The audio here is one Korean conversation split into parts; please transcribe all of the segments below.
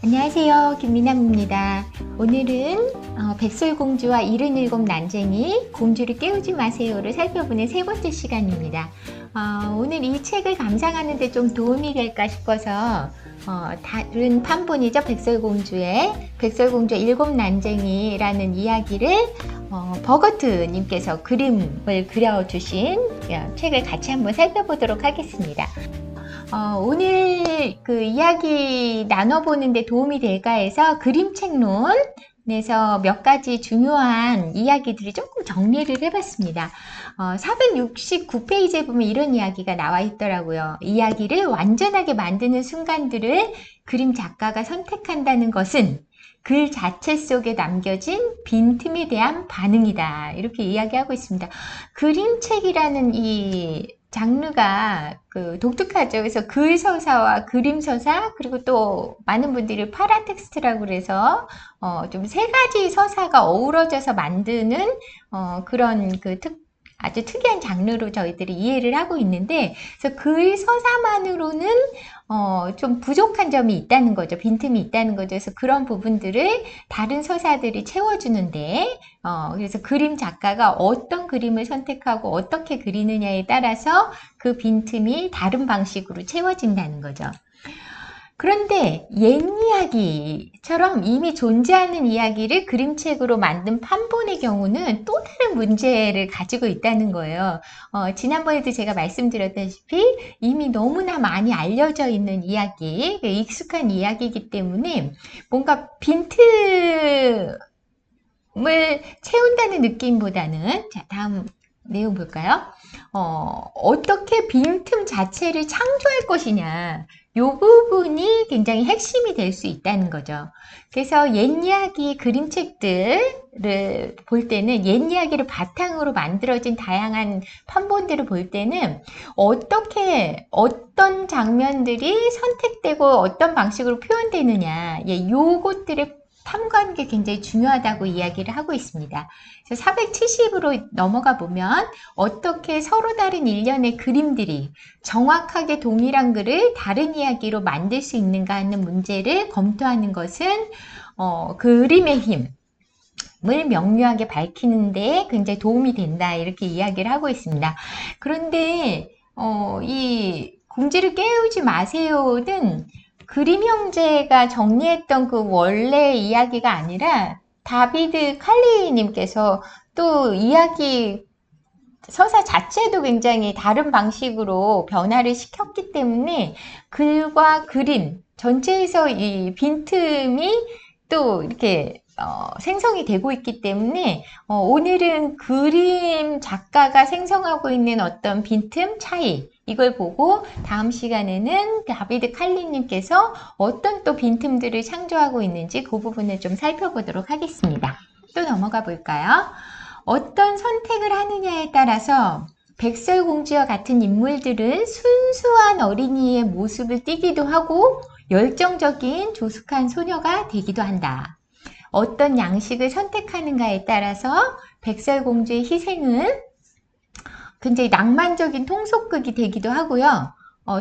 안녕하세요, 김미남입니다. 오늘은 백설공주와 77 난쟁이 공주를 깨우지 마세요를 살펴보는 세 번째 시간입니다. 오늘 이 책을 감상하는 데 좀 도움이 될까 싶어서 다른 판본이죠. 백설공주의 7 난쟁이라는 이야기를 버거트님께서 그림을 그려주신 책을 같이 한번 살펴보도록 하겠습니다. 오늘 그 이야기 나눠보는데 도움이 될까 해서 그림책론에서 몇 가지 중요한 이야기들을 조금 정리를 해봤습니다. 469페이지에 보면 이런 이야기가 나와 있더라고요. 이야기를 완전하게 만드는 순간들을 그림 작가가 선택한다는 것은 글 자체 속에 남겨진 빈틈에 대한 반응이다. 이렇게 이야기하고 있습니다. 그림책이라는 이 장르가 독특하죠. 그래서 글서사와 그림서사, 그리고 또 많은 분들이 파라텍스트라고 그래서 좀 세 가지 서사가 어우러져서 만드는 그런 아주 특이한 장르로 저희들이 이해를 하고 있는데, 그래서 글서사만으로는 좀 부족한 점이 있다는 거죠. 빈틈이 있다는 거죠. 그래서 그런 부분들을 다른 서사들이 채워주는데, 그래서 그림 작가가 어떤 그림을 선택하고 어떻게 그리느냐에 따라서 그 빈틈이 다른 방식으로 채워진다는 거죠. 그런데 옛 이야기처럼 이미 존재하는 이야기를 그림책으로 만든 판본의 경우는 또 다른 문제를 가지고 있다는 거예요. 지난번에도 제가 말씀드렸다시피 이미 너무나 많이 알려져 있는 이야기, 익숙한 이야기이기 때문에 뭔가 빈틈을 채운다는 느낌보다는, 자, 다음 내용 볼까요? 어떻게 빈틈 자체를 창조할 것이냐, 이 부분이 굉장히 핵심이 될 수 있다는 거죠. 그래서 옛 이야기 그림책들을 볼 때는, 옛 이야기를 바탕으로 만들어진 다양한 판본들을 볼 때는 어떤 장면들이 선택되고 어떤 방식으로 표현되느냐, 요것들을 탐구하는 게 굉장히 중요하다고 이야기를 하고 있습니다. 그래서 470으로 넘어가 보면 어떻게 서로 다른 일련의 그림들이 정확하게 동일한 글을 다른 이야기로 만들 수 있는가 하는 문제를 검토하는 것은 그림의 힘을 명료하게 밝히는 데 굉장히 도움이 된다, 이렇게 이야기를 하고 있습니다. 그런데 이 공주를 깨우지 마세요는 그림 형제가 정리했던 그 원래 이야기가 아니라 다비드 칼리님께서 또 이야기 서사 자체도 굉장히 다른 방식으로 변화를 시켰기 때문에 글과 그림 전체에서 이 빈틈이 또 이렇게 생성이 되고 있기 때문에 오늘은 그림 작가가 생성하고 있는 어떤 빈틈 차이, 이걸 보고 다음 시간에는 다비드 칼리님께서 어떤 또 빈틈들을 창조하고 있는지 그 부분을 좀 살펴보도록 하겠습니다. 또 넘어가 볼까요? 어떤 선택을 하느냐에 따라서 백설공주와 같은 인물들은 순수한 어린이의 모습을 띠기도 하고 열정적인 조숙한 소녀가 되기도 한다. 어떤 양식을 선택하는가에 따라서 백설공주의 희생은 굉장히 낭만적인 통속극이 되기도 하고요.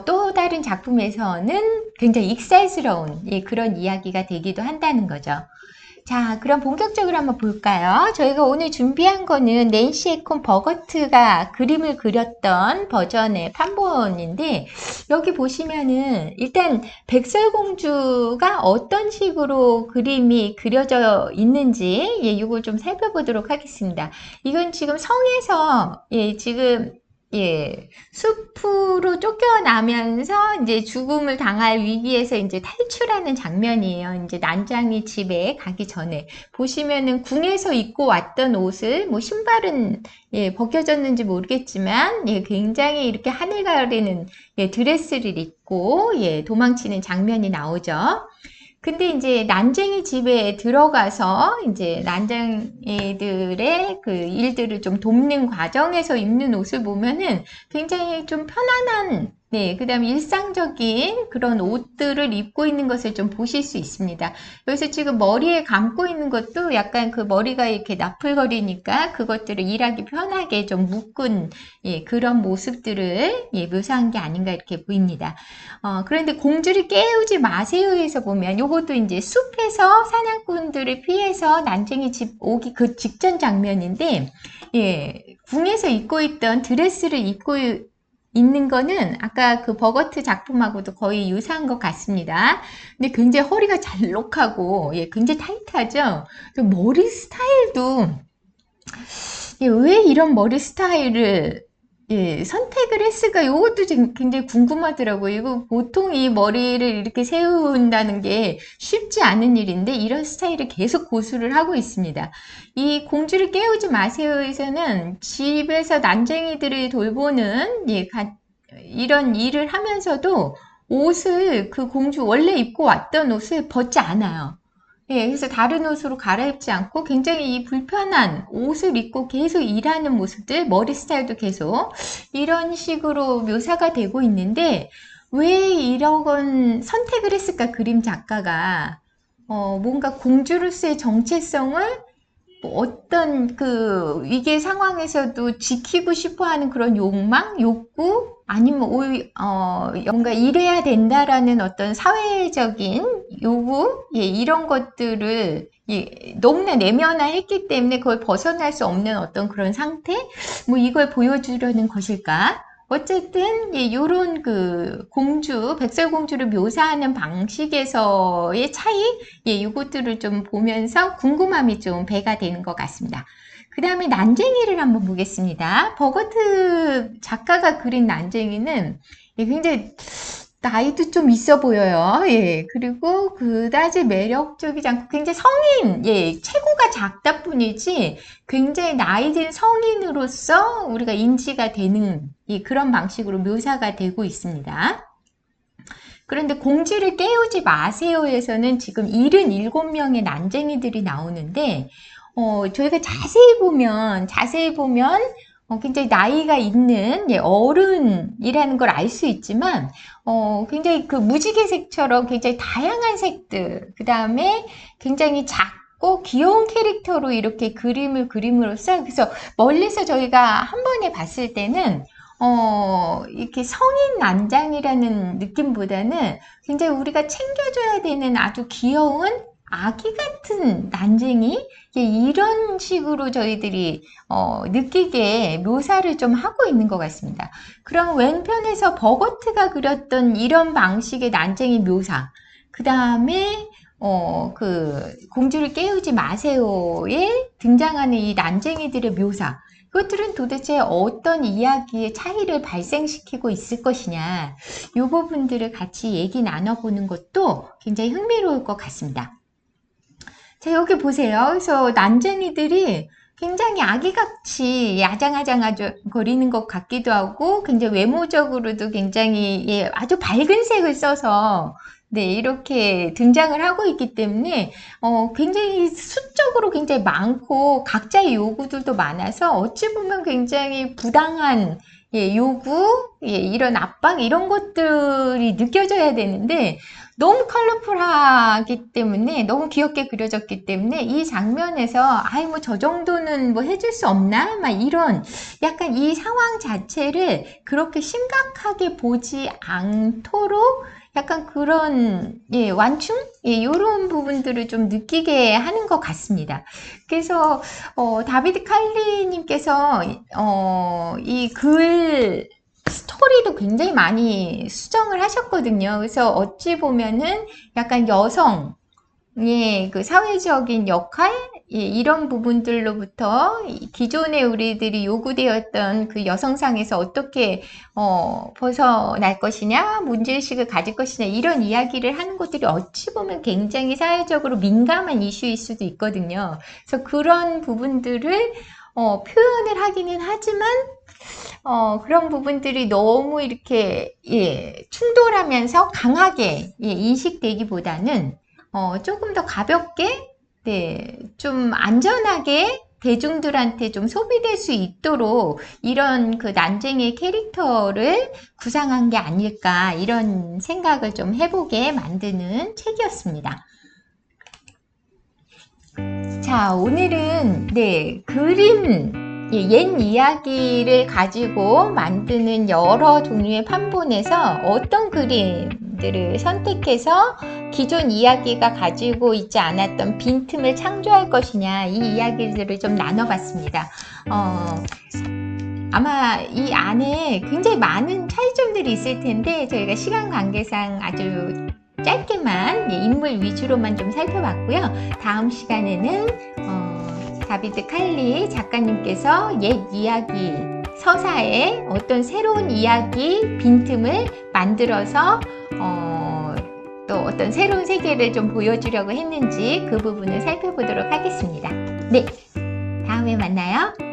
또 다른 작품에서는 굉장히 익살스러운 그런 이야기가 되기도 한다는 거죠. 자, 그럼 본격적으로 한번 볼까요? 저희가 오늘 준비한 거는 낸시 에콘 버거트가 그림을 그렸던 버전의 판본인데, 여기 보시면은 일단 백설공주가 어떤 식으로 그림이 그려져 있는지 이걸 좀 살펴보도록 하겠습니다. 이건 지금 성에서 지금 숲으로 쫓겨나면서 이제 죽음을 당할 위기에서 이제 탈출하는 장면이에요. 이제 난장이 집에 가기 전에 보시면은 궁에서 입고 왔던 옷을, 뭐 신발은 벗겨졌는지 모르겠지만 굉장히 이렇게 하늘 가리는 드레스를 입고 도망치는 장면이 나오죠. 근데 이제 난쟁이 집에 들어가서 이제 난쟁이들의 그 일들을 좀 돕는 과정에서 입는 옷을 보면은 굉장히 좀 편안한 네, 그 다음에 일상적인 그런 옷들을 입고 있는 것을 좀 보실 수 있습니다. 여기서 지금 머리에 감고 있는 것도 약간 그 머리가 이렇게 나풀거리니까 그것들을 일하기 편하게 좀 묶은 예, 그런 모습들을 예, 묘사한 게 아닌가 이렇게 보입니다. 그런데 공주를 깨우지 마세요에서 보면 요것도 이제 숲에서 사냥꾼들을 피해서 난쟁이 집 오기 그 직전 장면인데 예, 궁에서 입고 있던 드레스를 입고 있는 거는 아까 그 버거트 작품하고도 거의 유사한 것 같습니다. 근데 굉장히 허리가 잘록하고 예, 굉장히 타이트하죠. 머리 스타일도 예, 왜 이런 머리 스타일을 예, 선택을 했을까? 이것도 굉장히 궁금하더라고요. 이거 보통 이 머리를 이렇게 세운다는 게 쉽지 않은 일인데 이런 스타일을 계속 고수를 하고 있습니다. 이 공주를 깨우지 마세요에서는 집에서 난쟁이들을 돌보는 예, 이런 일을 하면서도 옷을 그 공주 원래 입고 왔던 옷을 벗지 않아요. 예, 그래서 다른 옷으로 갈아입지 않고 굉장히 이 불편한 옷을 입고 계속 일하는 모습들, 머리 스타일도 계속 이런 식으로 묘사가 되고 있는데 왜 이런 선택을 했을까, 그림 작가가. 뭔가 공주로서의 정체성을 뭐 어떤 그 위기 상황에서도 지키고 싶어 하는 그런 욕망, 욕구, 아니면 뭔가 이래야 된다라는 어떤 사회적인 요구, 예, 이런 것들을 예, 너무나 내면화했기 때문에 그걸 벗어날 수 없는 어떤 그런 상태, 뭐 이걸 보여주려는 것일까? 어쨌든 예, 요런 그 공주, 백설공주를 묘사하는 방식에서의 차이, 예, 이것들을 좀 보면서 궁금함이 좀 배가 되는 것 같습니다. 그 다음에 난쟁이를 한번 보겠습니다. 버거트 작가가 그린 난쟁이는 예, 굉장히 나이도 좀 있어 보여요. 예, 그리고 그다지 매력적이지 않고 굉장히 성인, 예, 체구가 작다 뿐이지 굉장히 나이 든 성인으로서 우리가 인지가 되는 예, 그런 방식으로 묘사가 되고 있습니다. 그런데 공주를 깨우지 마세요에서는 지금 77명의 난쟁이들이 나오는데, 저희가 자세히 보면, 굉장히 나이가 있는 예, 어른이라는 걸 알 수 있지만, 굉장히 그 무지개색처럼 굉장히 다양한 색들, 그 다음에 굉장히 작고 귀여운 캐릭터로 이렇게 그림을 그림으로써, 그래서 멀리서 저희가 한 번에 봤을 때는, 이렇게 성인 난장이라는 느낌보다는 굉장히 우리가 챙겨줘야 되는 아주 귀여운 아기 같은 난쟁이 이런 식으로 저희들이 느끼게 묘사를 좀 하고 있는 것 같습니다. 그럼 왼편에서 버거트가 그렸던 이런 방식의 난쟁이 묘사, 그 다음에 그 공주를 깨우지 마세요에 등장하는 이 난쟁이들의 묘사, 그것들은 도대체 어떤 이야기의 차이를 발생시키고 있을 것이냐, 이 부분들을 같이 얘기 나눠보는 것도 굉장히 흥미로울 것 같습니다. 자, 여기 보세요. 그래서 난쟁이들이 굉장히 아기같이 야장아장거리는 것 같기도 하고 굉장히 외모적으로도 굉장히 예, 아주 밝은 색을 써서 네, 이렇게 등장을 하고 있기 때문에 굉장히 수적으로 굉장히 많고 각자의 요구들도 많아서 어찌 보면 굉장히 부당한 예, 요구, 예, 이런 압박 이런 것들이 느껴져야 되는데 너무 컬러풀하기 때문에 너무 귀엽게 그려졌기 때문에 이 장면에서 아이 뭐 저 정도는 뭐 해줄 수 없나? 막 이런 약간 이 상황 자체를 그렇게 심각하게 보지 않도록 약간 그런 예, 완충? 예, 이런 부분들을 좀 느끼게 하는 것 같습니다. 그래서 다비드 칼리님께서 이 글 스토리도 굉장히 많이 수정을 하셨거든요. 그래서 어찌 보면은 약간 여성의 그 사회적인 역할, 예, 이런 부분들로부터 기존에 우리들이 요구되었던 그 여성상에서 어떻게 벗어날 것이냐, 문제의식을 가질 것이냐, 이런 이야기를 하는 것들이 어찌 보면 굉장히 사회적으로 민감한 이슈일 수도 있거든요. 그래서 그런 부분들을 표현을 하기는 하지만 그런 부분들이 너무 이렇게, 예, 충돌하면서 강하게, 예, 인식되기보다는, 조금 더 가볍게, 네, 좀 안전하게, 대중들한테 좀 소비될 수 있도록 이런 그 난쟁이의 캐릭터를 구상한 게 아닐까, 이런 생각을 좀 해보게 만드는 책이었습니다. 자, 오늘은 그림, 옛 이야기를 가지고 만드는 여러 종류의 판본에서 어떤 그림들을 선택해서 기존 이야기가 가지고 있지 않았던 빈틈을 창조할 것이냐, 이 이야기들을 좀 나눠봤습니다. 아마 이 안에 굉장히 많은 차이점들이 있을 텐데 저희가 시간 관계상 아주 짧게만 인물 위주로만 좀 살펴봤고요. 다음 시간에는 다비드 칼리 작가님께서 옛 이야기 서사에 어떤 새로운 이야기 빈틈을 만들어서 또 어떤 새로운 세계를 좀 보여주려고 했는지 그 부분을 살펴보도록 하겠습니다. 네, 다음에 만나요.